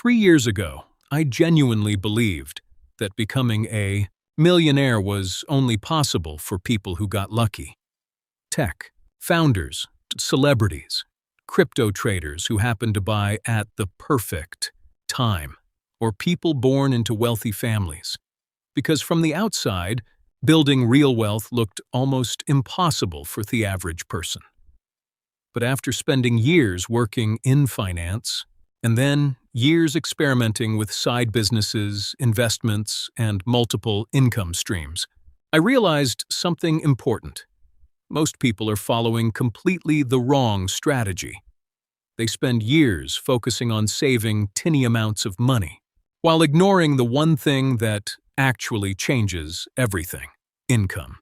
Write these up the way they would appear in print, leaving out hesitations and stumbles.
3 years ago, I genuinely believed that becoming a millionaire was only possible for people who got lucky. Tech, founders, celebrities, crypto traders who happened to buy at the perfect time, or people born into wealthy families. Because from the outside, building real wealth looked almost impossible for the average person. But after spending years working in finance, and then years experimenting with side businesses, investments, and multiple income streams, I realized something important. Most people are following completely the wrong strategy. They spend years focusing on saving tiny amounts of money, while ignoring the one thing that actually changes everything: income.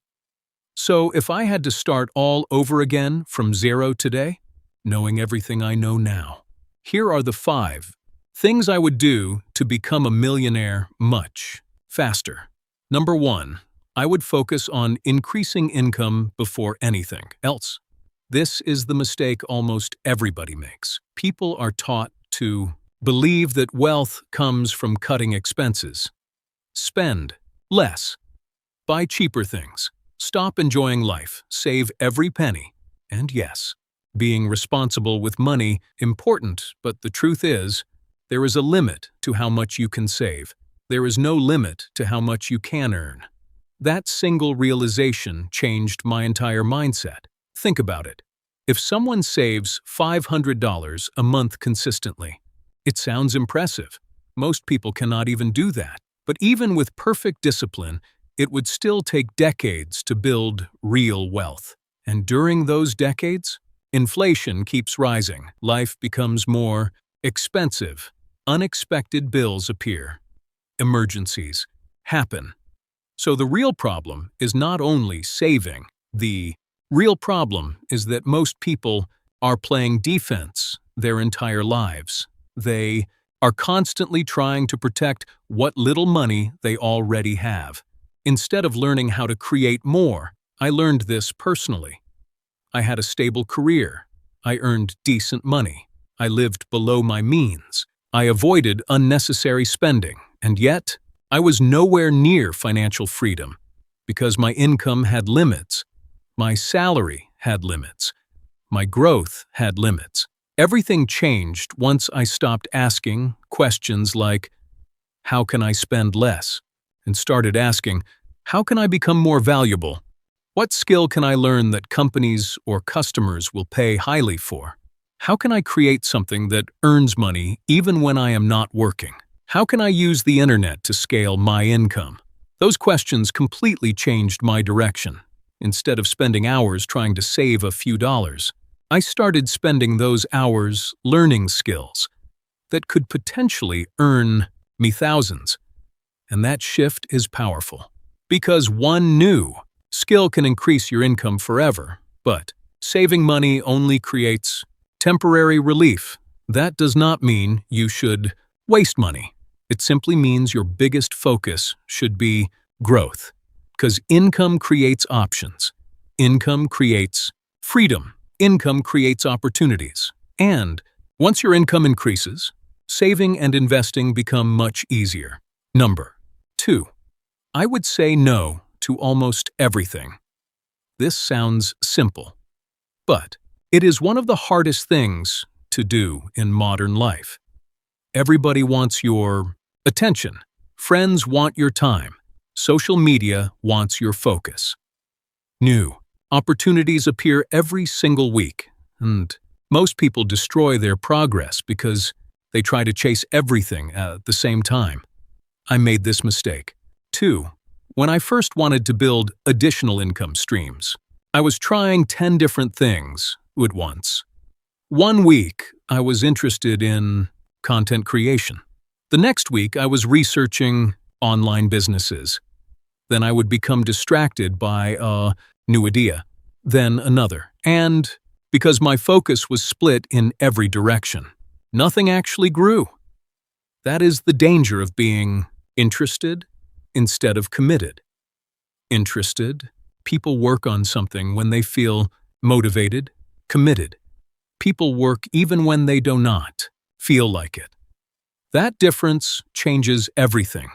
So if I had to start all over again from zero today, knowing everything I know now, here are the 5 things I would do to become a millionaire much faster. Number 1, I would focus on increasing income before anything else. This is the mistake almost everybody makes. People are taught to believe that wealth comes from cutting expenses. Spend less. Buy cheaper things. Stop enjoying life. Save every penny. And yes, being responsible with money, important, but the truth is, there is a limit to how much you can save. There is no limit to how much you can earn. That single realization changed my entire mindset. Think about it. If someone saves $500 a month consistently, it sounds impressive. Most people cannot even do that. But even with perfect discipline, it would still take decades to build real wealth. And during those decades, inflation keeps rising. Life becomes more expensive. Unexpected bills appear. Emergencies happen. So the real problem is not only saving. The real problem is that most people are playing defense their entire lives. They are constantly trying to protect what little money they already have. Instead of learning how to create more, I learned this personally. I had a stable career. I earned decent money. I lived below my means. I avoided unnecessary spending, and yet I was nowhere near financial freedom because my income had limits. My salary had limits. My growth had limits. Everything changed once I stopped asking questions like, how can I spend less? And started asking, how can I become more valuable? What skill can I learn that companies or customers will pay highly for? How can I create something that earns money even when I am not working? How can I use the internet to scale my income? Those questions completely changed my direction. Instead of spending hours trying to save a few dollars, I started spending those hours learning skills that could potentially earn me thousands. And that shift is powerful. Because one new skill can increase your income forever, but saving money only creates temporary relief. That does not mean you should waste money. It simply means your biggest focus should be growth. Because income creates options. Income creates freedom. Income creates opportunities. And once your income increases, saving and investing become much easier. Number 2. I would say no to almost everything. This sounds simple, but it is one of the hardest things to do in modern life. Everybody wants your attention. Friends want your time. Social media wants your focus. New opportunities appear every single week, and most people destroy their progress because they try to chase everything at the same time. I made this mistake. 2. When I first wanted to build additional income streams, I was trying 10 different things at once. One week, I was interested in content creation. The next week, I was researching online businesses. Then I would become distracted by a new idea, then another. And because my focus was split in every direction, nothing actually grew. That is the danger of being interested instead of committed. Interested, people work on something when they feel motivated, committed. People work even when they do not feel like it. That difference changes everything.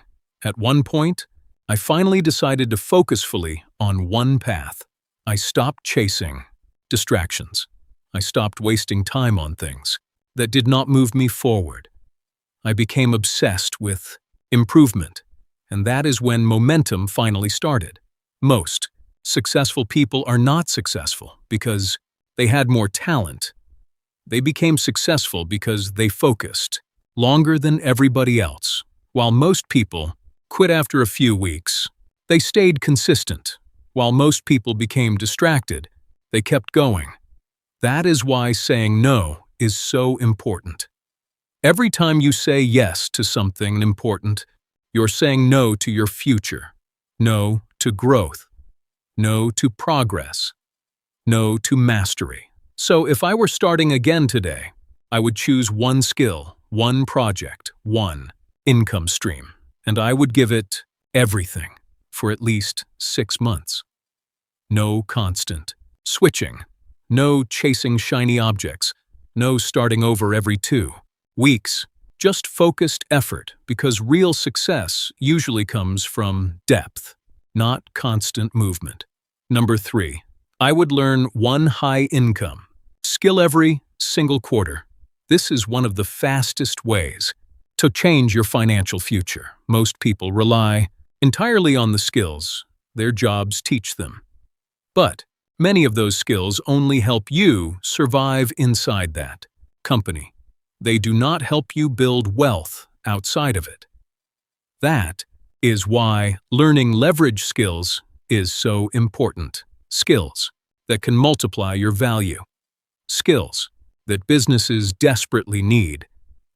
At one point, I finally decided to focus fully on one path. I stopped chasing distractions. I stopped wasting time on things that did not move me forward. I became obsessed with improvement, and that is when momentum finally started. Most successful people are not successful because they had more talent. They became successful because they focused longer than everybody else. While most people quit after a few weeks, they stayed consistent. While most people became distracted, they kept going. That is why saying no is so important. Every time you say yes to something important, you're saying no to your future, no to growth, no to progress, no to mastery. So if I were starting again today, I would choose one skill, one project, one income stream, and I would give it everything for at least 6 months. No constant switching, no chasing shiny objects, no starting over every 2 weeks. Just focused effort, because real success usually comes from depth, not constant movement. Number 3, I would learn one high-income skill every single quarter. This is one of the fastest ways to change your financial future. Most people rely entirely on the skills their jobs teach them. But many of those skills only help you survive inside that company. They do not help you build wealth outside of it. That is why learning leverage skills is so important. Skills that can multiply your value. Skills that businesses desperately need.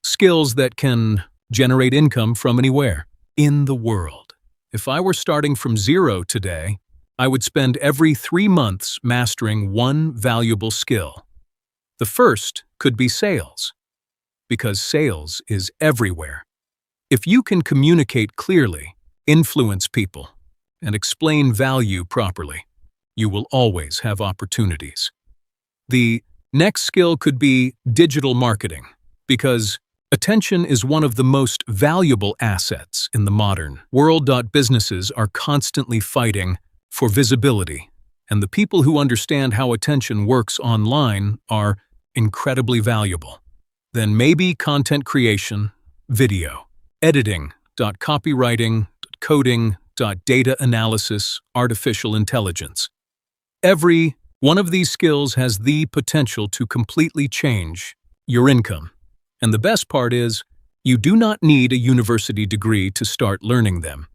Skills that can generate income from anywhere in the world. If I were starting from zero today, I would spend every 3 months mastering one valuable skill. The first could be sales, because sales is everywhere. If you can communicate clearly, influence people, and explain value properly, you will always have opportunities. The next skill could be digital marketing, because attention is one of the most valuable assets in the modern world. Businesses are constantly fighting for visibility, and the people who understand how attention works online are incredibly valuable. Then maybe content creation, video, editing, copywriting, coding, data analysis, artificial intelligence. Every one of these skills has the potential to completely change your income. And the best part is, you do not need a university degree to start learning them.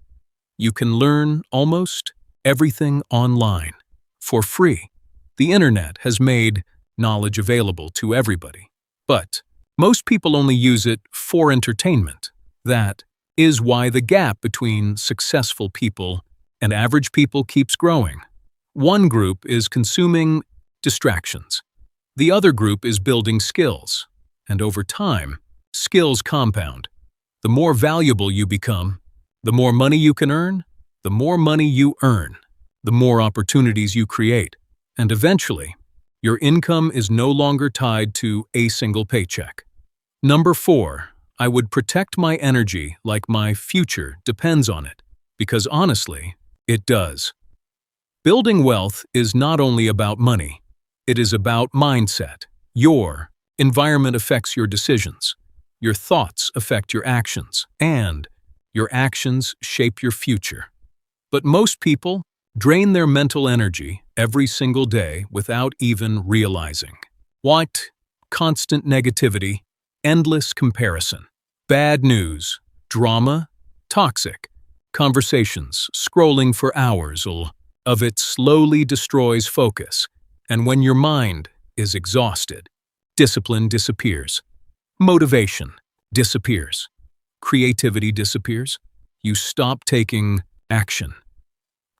You can learn almost everything online for free. The internet has made knowledge available to everybody. But most people only use it for entertainment. That is why the gap between successful people and average people keeps growing. One group is consuming distractions. The other group is building skills. And over time, skills compound. The more valuable you become, the more money you can earn, the more money you earn, the more opportunities you create. And eventually, your income is no longer tied to a single paycheck. Number 4, I would protect my energy like my future depends on it, because honestly, it does. Building wealth is not only about money, it is about mindset. Your environment affects your decisions, your thoughts affect your actions, and your actions shape your future. But most people drain their mental energy every single day without even realizing. What? Constant negativity, endless comparison, bad news, drama, toxic conversations, scrolling for hours of it slowly destroys focus. And when your mind is exhausted, discipline disappears, motivation disappears, creativity disappears. You stop taking action.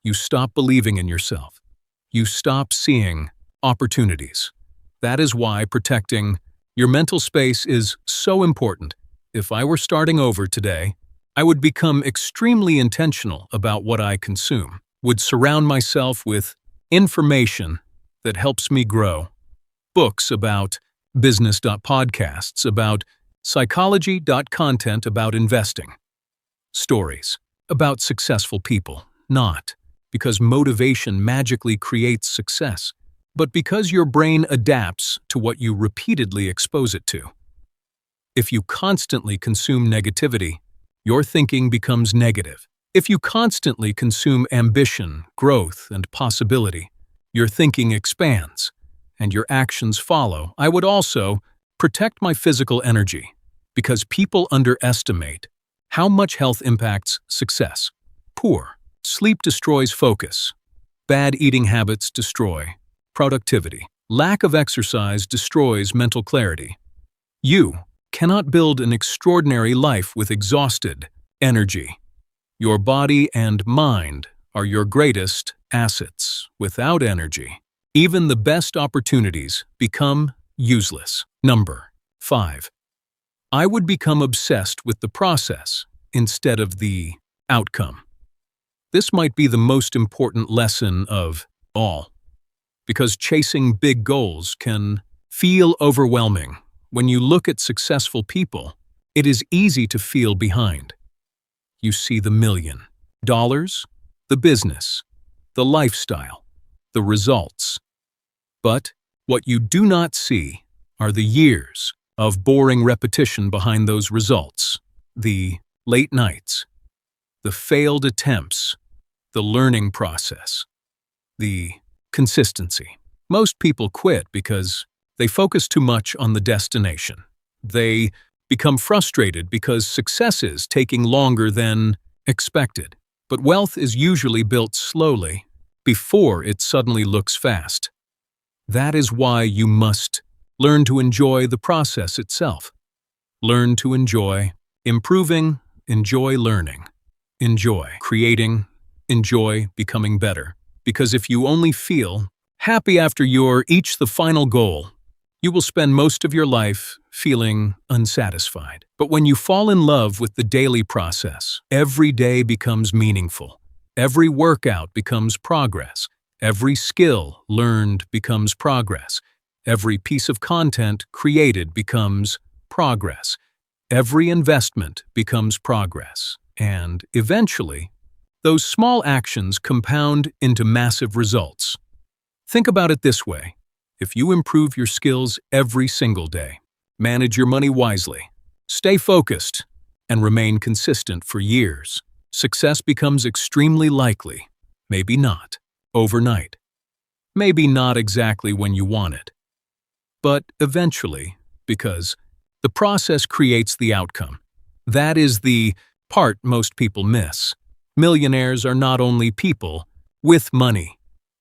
You stop believing in yourself. You stop seeing opportunities. That is why protecting your mental space is so important. If I were starting over today, I would become extremely intentional about what I consume, would surround myself with information that helps me grow, books about business. Podcasts about Psychology.content about investing. Stories about successful people, not because motivation magically creates success, but because your brain adapts to what you repeatedly expose it to. If you constantly consume negativity, your thinking becomes negative. If you constantly consume ambition, growth, and possibility, your thinking expands, and your actions follow. I would also protect my physical energy, because people underestimate how much health impacts success. Poor sleep destroys focus. Bad eating habits destroy productivity. Lack of exercise destroys mental clarity. You cannot build an extraordinary life with exhausted energy. Your body and mind are your greatest assets. Without energy, even the best opportunities become useless. Number 5. I would become obsessed with the process instead of the outcome. This might be the most important lesson of all, because chasing big goals can feel overwhelming. When you look at successful people, it is easy to feel behind. You see the $1 million, the business, the lifestyle, the results. But what you do not see are the years of boring repetition behind those results, the late nights, the failed attempts, the learning process, the consistency. Most people quit because they focus too much on the destination. They become frustrated because success is taking longer than expected. But wealth is usually built slowly before it suddenly looks fast. That is why you must learn to enjoy the process itself. Learn to enjoy improving, enjoy learning, enjoy creating, enjoy becoming better. Because if you only feel happy after you reach the final goal, you will spend most of your life feeling unsatisfied. But when you fall in love with the daily process, every day becomes meaningful. Every workout becomes progress. Every skill learned becomes progress. Every piece of content created becomes progress. Every investment becomes progress. And eventually, those small actions compound into massive results. Think about it this way. If you improve your skills every single day, manage your money wisely, stay focused, and remain consistent for years, success becomes extremely likely. Maybe not overnight. Maybe not exactly when you want it. But eventually, because the process creates the outcome. That is the part most people miss. Millionaires are not only people with money.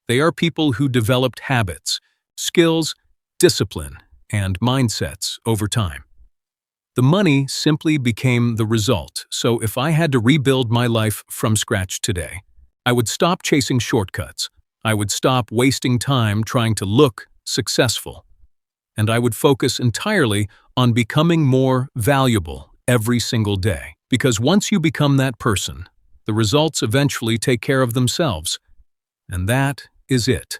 They are people who developed habits, skills, discipline, and mindsets over time. The money simply became the result, so if I had to rebuild my life from scratch today, I would stop chasing shortcuts, I would stop wasting time trying to look successful, and I would focus entirely on becoming more valuable every single day. Because once you become that person, the results eventually take care of themselves. And that is it.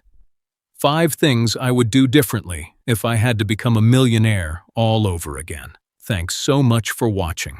5 things I would do differently if I had to become a millionaire all over again. Thanks so much for watching.